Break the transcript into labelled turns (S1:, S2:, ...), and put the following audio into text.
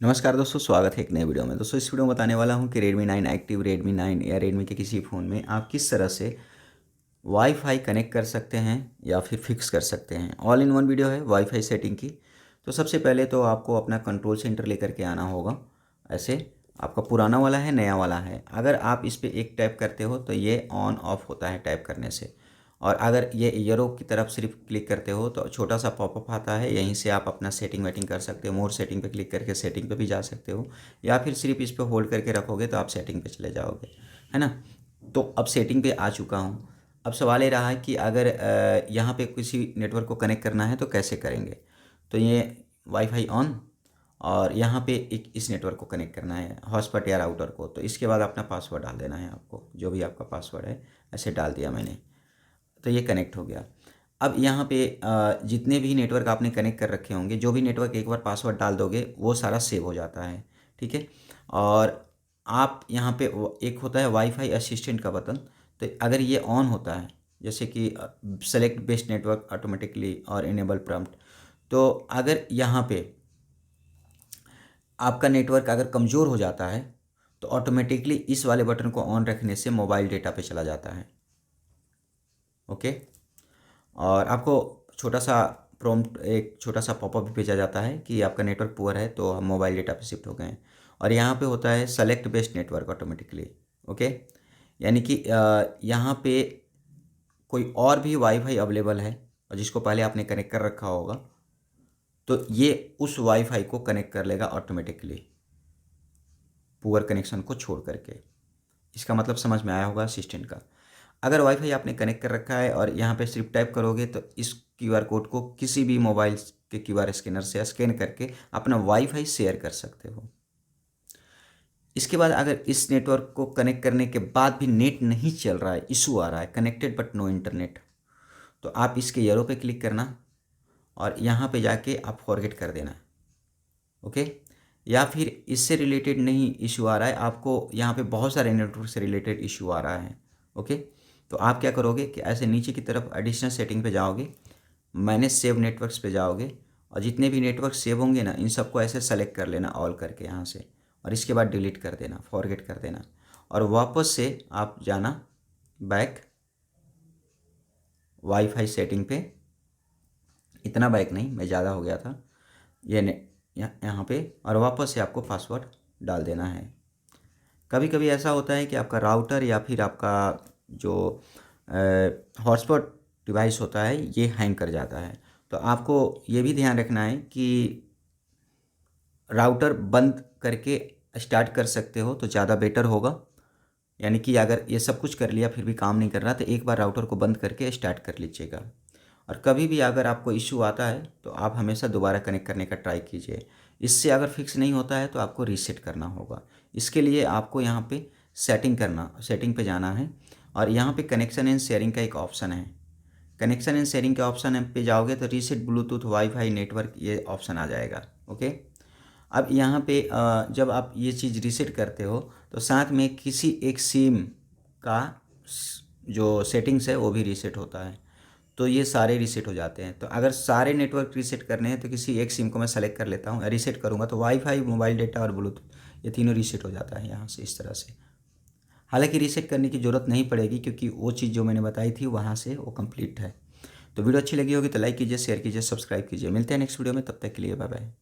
S1: नमस्कार दोस्तों, स्वागत है एक नए वीडियो में। दोस्तों इस वीडियो में बताने वाला हूँ कि Redmi 9 एक्टिव, Redmi 9 या Redmi के किसी फ़ोन में आप किस तरह से वाईफाई कनेक्ट कर सकते हैं या फिर फिक्स कर सकते हैं। ऑल इन वन वीडियो है वाईफाई सेटिंग की। तो सबसे पहले तो आपको अपना कंट्रोल सेंटर लेकर के आना होगा। ऐसे आपका पुराना वाला है, नया वाला है। अगर आप इस पर एक टैप करते हो तो ये ऑन ऑफ होता है टैप करने से। और अगर ये एरो की तरफ सिर्फ क्लिक करते हो तो छोटा सा पॉपअप आता है, यहीं से आप अपना सेटिंग वेटिंग कर सकते हो। मोर सेटिंग पे क्लिक करके सेटिंग पे भी जा सकते हो, या फिर सिर्फ इस पे होल्ड करके रखोगे तो आप सेटिंग पे चले जाओगे, है ना। तो अब सेटिंग पे आ चुका हूँ। अब सवाल ये रहा है कि अगर यहाँ पे किसी नेटवर्क को कनेक्ट करना है तो कैसे करेंगे। तो ये वाईफाई ऑन, और यहाँ पे एक इस नेटवर्क को कनेक्ट करना है, हॉटस्पॉट या राउटर को। तो इसके बाद अपना पासवर्ड डाल देना है आपको, जो भी आपका पासवर्ड है। ऐसे डाल दिया मैंने, तो ये कनेक्ट हो गया। अब यहाँ पे जितने भी नेटवर्क आपने कनेक्ट कर रखे होंगे, जो भी नेटवर्क एक बार पासवर्ड डाल दोगे वो सारा सेव हो जाता है, ठीक है। और आप यहाँ पे एक होता है वाईफाई असिस्टेंट का बटन। तो अगर ये ऑन होता है, जैसे कि सेलेक्ट बेस्ट नेटवर्क ऑटोमेटिकली और इनेबल प्रॉम्प्ट, तो अगर यहाँ पे आपका नेटवर्क अगर कमज़ोर हो जाता है तो ऑटोमेटिकली इस वाले बटन को ऑन रखने से मोबाइल डेटा पे चला जाता है। ओके। और आपको छोटा सा प्रॉम्प्ट, एक छोटा सा पॉपअप भी भेजा जाता है कि आपका नेटवर्क पुअर है, तो हम मोबाइल डेटा पे शिफ्ट हो गए हैं। और यहाँ पे होता है select best network automatically. Okay. यानी कि यहाँ पे कोई और भी वाईफाई अवेलेबल है और जिसको पहले आपने कनेक्ट कर रखा होगा, तो ये उस वाईफाई को कनेक्ट कर लेगा ऑटोमेटिकली, पुअर कनेक्शन को छोड़ करके। इसका मतलब समझ में आया होगा असिस्टेंट का। अगर वाईफाई आपने कनेक्ट कर रखा है और यहाँ पे सिर्फ टाइप करोगे तो इस क्यूआर कोड को किसी भी मोबाइल के क्यूआर स्कैनर से स्कैन करके अपना वाईफाई शेयर कर सकते हो। इसके बाद अगर इस नेटवर्क को कनेक्ट करने के बाद भी नेट नहीं चल रहा है, इशू आ रहा है, कनेक्टेड बट नो इंटरनेट, तो आप इसके एरो पे क्लिक करना और यहाँ पे जाके आप फॉरगेट कर देना। ओके। या फिर इससे रिलेटेड नहीं इशू आ रहा है, आपको यहाँ पे बहुत सारे नेटवर्क से रिलेटेड इशू आ रहा है। ओके। तो आप क्या करोगे कि ऐसे नीचे की तरफ एडिशनल सेटिंग पे जाओगे, मैनेज सेव नेटवर्क्स पे जाओगे, और जितने भी नेटवर्क सेव होंगे ना, इन सबको ऐसे सेलेक्ट कर लेना ऑल करके यहाँ से, और इसके बाद डिलीट कर देना, फॉरगेट कर देना। और वापस से आप जाना बैक वाईफाई सेटिंग पे। इतना बैक नहीं, मैं ज़्यादा हो गया था। ये यहाँ पे, और वापस से आपको पासवर्ड डाल देना है। कभी कभी ऐसा होता है कि आपका राउटर या फिर आपका जो हॉटस्पॉट डिवाइस होता है ये हैंग कर जाता है। तो आपको ये भी ध्यान रखना है कि राउटर बंद करके स्टार्ट कर सकते हो तो ज़्यादा बेटर होगा। यानी कि अगर ये सब कुछ कर लिया फिर भी काम नहीं कर रहा तो एक बार राउटर को बंद करके स्टार्ट कर लीजिएगा। और कभी भी अगर आपको इश्यू आता है तो आप हमेशा दोबारा कनेक्ट करने का ट्राई कीजिए। इससे अगर फिक्स नहीं होता है तो आपको रीसेट करना होगा। इसके लिए आपको यहाँ पे सेटिंग पे जाना है, और यहाँ पे कनेक्शन एंड शेयरिंग का एक ऑप्शन है। कनेक्शन एंड शेयरिंग के ऑप्शन पे जाओगे तो रीसेट ब्लूटूथ वाईफाई नेटवर्क ये ऑप्शन आ जाएगा। ओके। अब यहाँ पे जब आप ये चीज़ रीसेट करते हो तो साथ में किसी एक सिम का जो सेटिंग्स है वो भी रीसेट होता है। तो ये सारे रीसेट हो जाते हैं। तो अगर सारे नेटवर्क रीसेट करने हैं तो किसी एक सिम को मैं सेलेक्ट कर लेता हूँ, रीसेट करूँगा तो वाईफाई, मोबाइल डेटा और ब्लूटूथ ये तीनों रीसेट हो जाता है यहाँ से, इस तरह से। हालांकि रीसेट करने की ज़रूरत नहीं पड़ेगी क्योंकि वो चीज़ जो मैंने बताई थी वहाँ से वो कंप्लीट है। तो वीडियो अच्छी लगी होगी तो लाइक कीजिए, शेयर कीजिए, सब्सक्राइब कीजिए। मिलते हैं नेक्स्ट वीडियो में, तब तक के लिए बाय बाय।